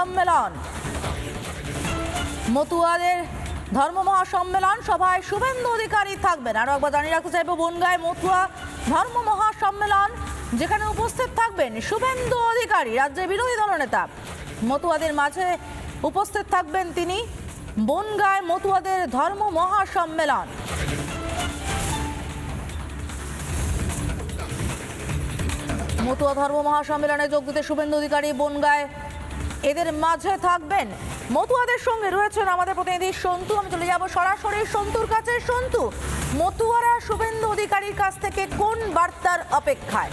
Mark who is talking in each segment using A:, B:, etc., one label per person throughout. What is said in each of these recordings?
A: মহাসম্মেলন। মতুয়াদের ধর্ম মহাসম্মেলন সভায় শুভেন্দু অধিকারী থাকবেন। আরো একবার জানিয়ে রাখতে চাইব, বনগাঁয় মতুয়া ধর্ম মহাসম্মেলন, যেখানে উপস্থিত থাকবেন শুভেন্দু অধিকারী, রাজ্যের বিরোধী দলনেতা। মতুয়াদের মাঝে উপস্থিত থাকবেন তিনি। বনগাঁয় মতুয়াদের ধর্ম মহাসম্মেলন। মতুয়া ধর্ম মহাসম্মেলনে যোগ দিতে শুভেন্দু অধিকারী বনগাঁয় এদের মাঝে থাকবেন। মতুয়াদের সঙ্গে রয়েছেন আমাদের প্রতিনিধি সন্তু। আমি চলে যাব সরাসরি সন্তুর কাছে। সন্তু, মতুয়ারা শুভেন্দু অধিকারীর কাছ থেকে কোন বার্তার অপেক্ষায়?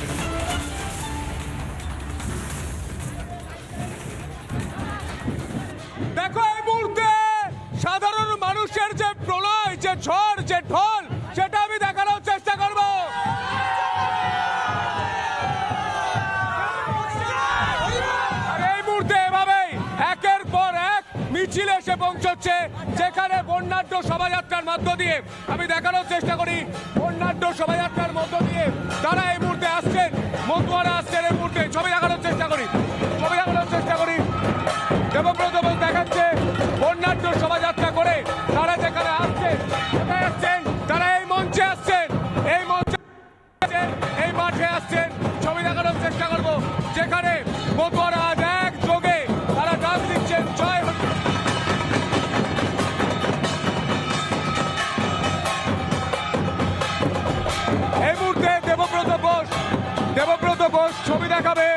B: দেখো, এই মুহূর্তে সাধারণ মানুষের যে প্রলয়, যে ঝড়, যে ঢল, সেটা আমি দেখানোর চেষ্টা করব। আর এই মুহূর্তে এভাবেই একের পর এক মিছিল এসে পৌঁছচ্ছে, যেখানে বর্ণাঢ্য শোভাযাত্রার মধ্য দিয়ে আমি দেখানোর চেষ্টা করি। বর্ণাঢ্য শোভাযাত্রার মধ্য দিয়ে তারা এই মুহূর্তে আসছেন, মতুয়ারা আসছেন। এই মুহূর্তে ছবি দেখানোর চেষ্টা করি। দেবব্রত বোস দেখাচ্ছে বর্ণাঢ্য শোভাযাত্রা করে তারা যেখানে আসছেন, কোথায় আসছেন, তারা এই মঞ্চে আসছেন, এই মঞ্চে এই মাঠে আসছেন। ছবি দেখানোর চেষ্টা করব, যেখানে মতুয়ারা আজ এক যোগে তারা ডাক দিচ্ছেন জয়। এই মুহূর্তে দেবব্রত বোস ছবি দেখাবে।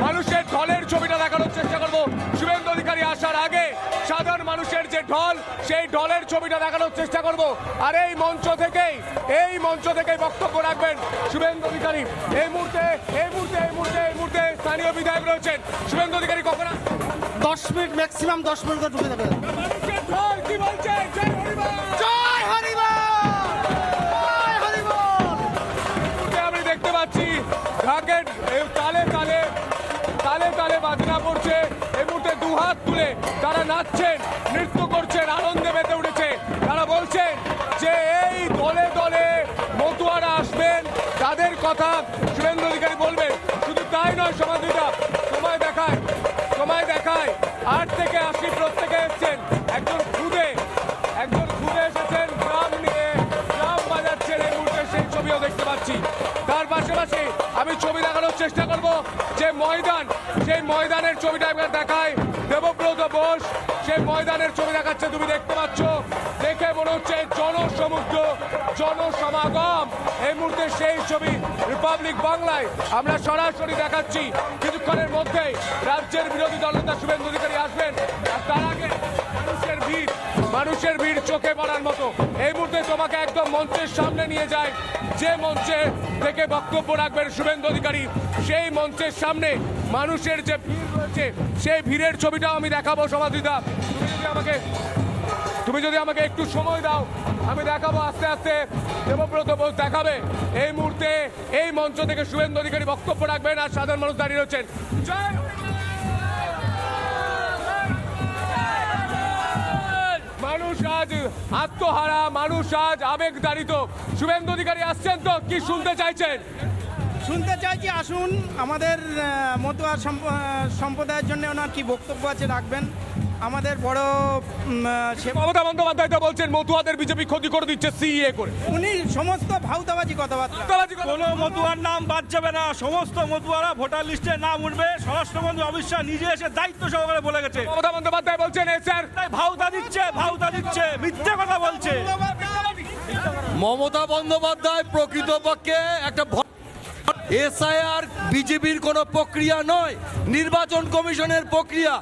B: মানুষের ঢলের ছবিটা দেখানোর চেষ্টা করব। শুভেন্দু অধিকারী আসার আগে সাধারণ মানুষের যে ঢল, সেই ঢলের ছবিটা দেখানোর চেষ্টা করব। আর এই মঞ্চ থেকেই বক্তব্য রাখবেন শুভেন্দু অধিকারী। এই মুহূর্তে স্থানীয় বিধায়ক রয়েছেন। শুভেন্দু অধিকারী কখন
C: 10 মিনিট, ম্যাক্সিমাম 10 মিনিট ঢুকে যাবে।
B: কি বলছেন?
C: জয় হরিবল!
B: আমি দেখতে পাচ্ছি ঢাকের তালে বাজনা পড়ছে। এই মুহূর্তে দুহাত তুলে তারা নাচছেন, নৃত্য করছেন, আনন্দে মেতে উঠেছে। তারা বলছেন যে এই দলে দলে মতুয়ারা আসবেন, তাদের কথা শুভেন্দু অধিকারী বলবেন। শুধু তাই নয়, সমাধিটা সময় দেখায় 8 থেকে 80 প্রত্যেকে এসছেন। একজন খুদে এসেছেন, গ্রাম বাজাচ্ছেন। এই মুহূর্তে সেই ছবিও দেখতে পাচ্ছি। তার পাশাপাশি আমি ছবি দেখানোর চেষ্টা করব যে ময়দান, সেই ময়দানের ছবিটা একবার দেখায়। দেবব্রত বোস সেই ময়দানের ছবি দেখাচ্ছে, তুমি দেখতে পাচ্ছ। দেখে মনে হচ্ছে জনসমুদ্র, জনসমাগম। এই মুহূর্তে সেই ছবি রিপাবলিক বাংলায় আমরা সরাসরি দেখাচ্ছি। কিছুক্ষণের মধ্যেই রাজ্যের বিরোধী দলনেতা শুভেন্দু অধিকারী আসবেন। আর তার আগে মানুষের ভিড় চোখে পড়ার মতো। এই মুহূর্তে তোমাকে একদম মঞ্চের সামনে নিয়ে যায়, যে মঞ্চে থেকে বক্তব্য রাখবেন শুভেন্দু অধিকারী। সেই মঞ্চের সামনে মানুষের যে ভিড় রয়েছে, সেই ভিড়ের ছবিটাও আমি দেখাবো। সমাধিদা, তুমি যদি আমাকে একটু সময় দাও, আমি দেখাবো আস্তে আস্তে। দেবব্রত বোস দেখাবে। এই মুহূর্তে এই মঞ্চ থেকে শুভেন্দু অধিকারী বক্তব্য রাখবেন, আর সাধারণ মানুষ দাঁড়িয়ে রয়েছেন। জয় মানুষ আজ আত্মহারা, মানুষ আজ আবেগতাড়িত। শুভেন্দু অধিকারী আসছেন তো, কি শুনতে চাইছেন?
C: শুনতে চাইছি, আসুন আমাদের মতুয়া সম্প্রদায়ের জন্য ওনার কি বক্তব্য আছে রাখবেন। আমাদের বড়
B: মমতা বন্দ্যোপাধ্যায় তো বলছেন মতুয়াদের বিজেপি ক্ষতি করে দিচ্ছে সিএ করে।
C: উনি সমস্ত ভাউতাবাজি কথাবার্তা।
D: কোনো মতুয়ার নাম বাদ যাবে না, সমস্ত মতুয়ারা ভোটার লিস্টে নাম উঠবে। স্বরাষ্ট্রমন্ত্রী অমিত শাহ নিজে এসে দায়িত্ব সহকারে বলে গেছে।
B: মমতা বন্দ্যোপাধ্যায় বলছেন স্যার
D: ভাউতা দিচ্ছে, মিথ্যে কথা বলছে।
E: মমতা বন্দ্যোপাধ্যায় প্রকৃতপক্ষে একটা এসআইআর বিজেপির কোনো প্রক্রিয়া নয়, নির্বাচন কমিশনের প্রক্রিয়া।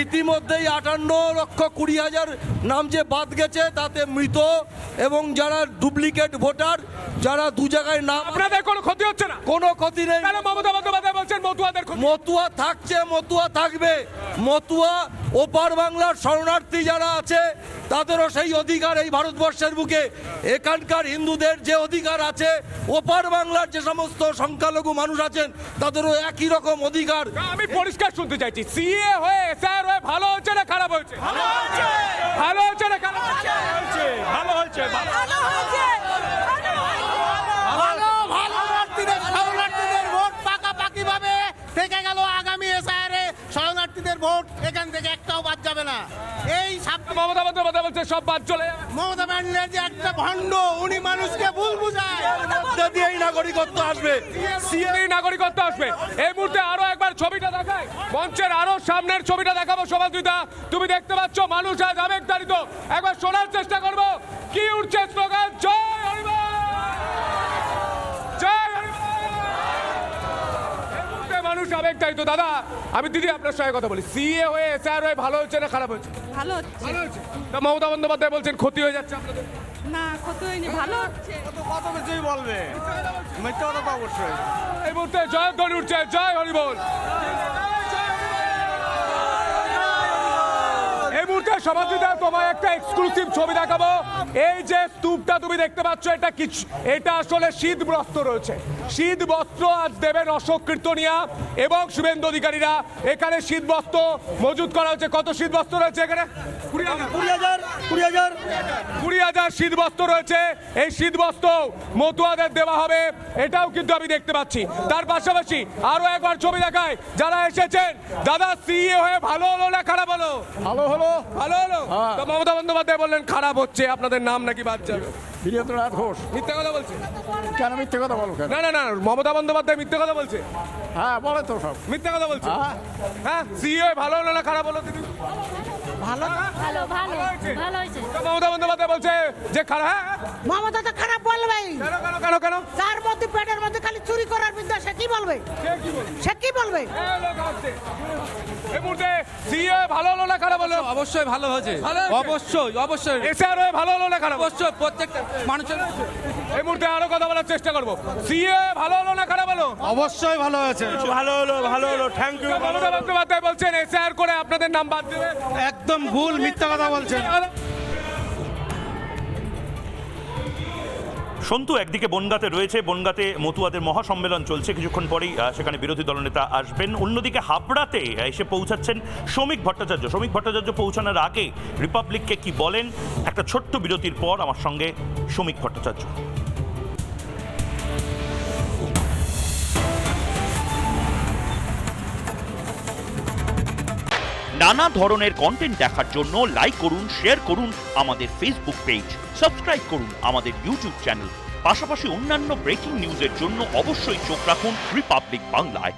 E: ইতিমধ্যেই 58,20,000 নাম যে বাদ গেছে, তাতে মৃত এবং যারা ডুপ্লিকেট ভোটার, যারা দু জায়গায় নাম।
B: আপনাদের কোনো ক্ষতি হচ্ছে না?
E: কোনো ক্ষতি নেই।
B: মমতা বন্দ্যোপাধ্যায় বলছেন মতুয়াদের
E: মতুয়া থাকছে, মতুয়া থাকবে। মতুয়া ওপার বাংলার শরণার্থী যারা আছে, তাদেরও সেই অধিকার এই ভারতবর্ষের বুকে। এখানকার হিন্দুদের যে অধিকার আছে, ওপার বাংলার যে সমস্ত সংখ্যালঘু মানুষ আছেন, তাদেরও একই রকম অধিকার।
B: আমি পরিষ্কার শুনতে চাইছি, সিএ হয়ে এসআইআর হয়ে ভালো হচ্ছে না খারাপ হয়েছে? ভালো হচ্ছে না খারাপ হয়েছে?
D: ভালো হয়েছে।
C: শরণার্থীদের ভোট পাকাপাকি ভাবে থেকে গেল। আগামী
F: আমাদের ভোট এখান থেকে একটাও বাদ যাবে না। এই
B: মমতা বন্দ্যোপাধ্যায় বলছে সব বাদ চলে যাবে।
F: মমতা ব্যানার্জি একটা ভণ্ড, উনি মানুষকে ভুল বুঝায়।
E: মধ্যে দিয়েই নাগরিকত্ব আসবে।
B: সিএ নাগরিকত্ব আসবে। এই মুহূর্তে আরো একবার ছবিটা দেখায়, মঞ্চের আরো সামনের ছবিটা দেখাবো শোভাদ্রিতা। তুমি দেখতে পাচ্ছ মানুষ আজ আবেগতাড়িত। একবার শোনার চেষ্টা করবো কি উঠছে স্লোগান, জয় হরিবল, জয় হরিবল। এই মুহূর্তে মানুষ আবেগতাড়িত। দাদা আমি দিদি আপনার সঙ্গে কথা বলি, সিএ হয়ে এসআর হয়ে ভালো হচ্ছে না খারাপ হচ্ছে?
G: ভালো হচ্ছে।
B: ভালো হচ্ছে। তা মমতা বন্দ্যোপাধ্যায় বলছেন ক্ষতি হয়ে যাচ্ছে আপনাদের।
G: না ক্ষতি হয়নি, ভালো হচ্ছে।
C: কত কিছুই বলবে, মিথ্যা কথা তো অবশ্যই।
B: এই মুহূর্তে জয়ধ্বনি উঠছে, জয় হরিবল। এই মুহূর্তে সভাপতিদা তোমায় একটা এক্সক্লুসিভ ছবি দেখাবো। এই যে স্তূপটা তুমি দেখতে পাচ্ছ, এটা আসলে শীত বস্ত্র রয়েছে। শীত বস্ত্র আজ দেবেন অশোক কীর্তনিয়া এবং শুভেন্দু অধিকারীরা। এখানে শীত বস্ত্র মজুত করা হচ্ছে। কত শীত বস্ত্র রয়েছে এখানে? 20,000 শীত বস্ত্র রয়েছে। এই শীত বস্ত্র মতুয়াদের দেওয়া হবে, এটাও কিন্তু আমি দেখতে পাচ্ছি। তার পাশাপাশি আরো একবার ছবি দেখায় যারা এসেছেন। দাদা সিএ হয়ে ভালো হলো না খারাপ হলো?
H: ভালো হলো।
B: ভালো হলো। তো মমতা বন্দ্যোপাধ্যায় বললেন খারাপ হচ্ছে, আপনাদের নাম নাকি বাদ যাবে।
H: বীরেন্দ্রনাথ ঘোষ।
B: মিথ্যা কথা বলছে?
H: কেন মিথ্যে কথা বলো কেন?
B: না না না, মমতা বন্দ্যোপাধ্যায় মিথ্যা কথা বলছে।
H: হ্যাঁ বলে তো সব।
B: মিথ্যা কথা বলছে।
H: হ্যাঁ।
B: হ্যাঁ সিএ ভালো হলো না খারাপ হলো? দিদি
G: ভালো ভালো ভালো
B: হয়েছে।
G: ভালো হয়েছে।
B: তো মমতা বন্দ্যোপাধ্যায় বলছে যে খারাপ। হ্যাঁ
I: মমতা তো খারাপ বলবেই।
B: কেন কেন কেন কেন?
I: যার মধ্যে পেটের মধ্যে খালি চুরি করার বিদ্যা, সে কি বলবে?
B: সে কি বলছে?
I: সে কি বলবে?
B: এই লোক আসছে। এই মুহূর্তে সিএ ভালো হলো না খারাপ হলো?
J: অবশ্যই ভালো হয়েছে,
B: ভালো হয়েছে।
J: অবশ্যই অবশ্যই
B: এসআর হয়ে ভালো হলো না খারাপ?
J: অবশ্যই প্রত্যেকটা মানুষের
B: এই মুহূর্তে আরো কথা বলার চেষ্টা করবো। সিএ ভালো হলো না খারাপ হলো?
C: অবশ্যই ভালো হয়েছে। ভালো হলো, ভালো হলো, থ্যাংক ইউ।
B: মমতা বন্দ্যোপাধ্যায় বলছেন এসআর করে আপনাদের নাম বাদ দেবে।
C: একদম ভুল, মিথ্যা কথা বলছেন।
K: সন্তু একদিকে বনগাঁতে রয়েছে, বনগাঁতে মতুয়াদের মহাসম্মেলন চলছে, কিছুক্ষণ পরেই সেখানে বিরোধী দলনেতা আসবেন। অন্যদিকে হাবড়াতে এসে পৌঁছাচ্ছেন শ্রমিক ভট্টাচার্য। শ্রমিক ভট্টাচার্য পৌঁছানোর আগে রিপাবলিককে কি বলেন, একটা ছোট্ট বিরতির পর আমার সঙ্গে শ্রমিক ভট্টাচার্য। নানা ধরনের কন্টেন্ট দেখার জন্য লাইক করুন, শেয়ার করুন আমাদের ফেসবুক পেজ, সাবস্ক্রাইব করুন আমাদের ইউটিউব চ্যানেল। পাশাপাশি অন্যান্য ব্রেকিং নিউজের জন্য অবশ্যই চোখ রাখুন রিপাবলিক বাংলায়।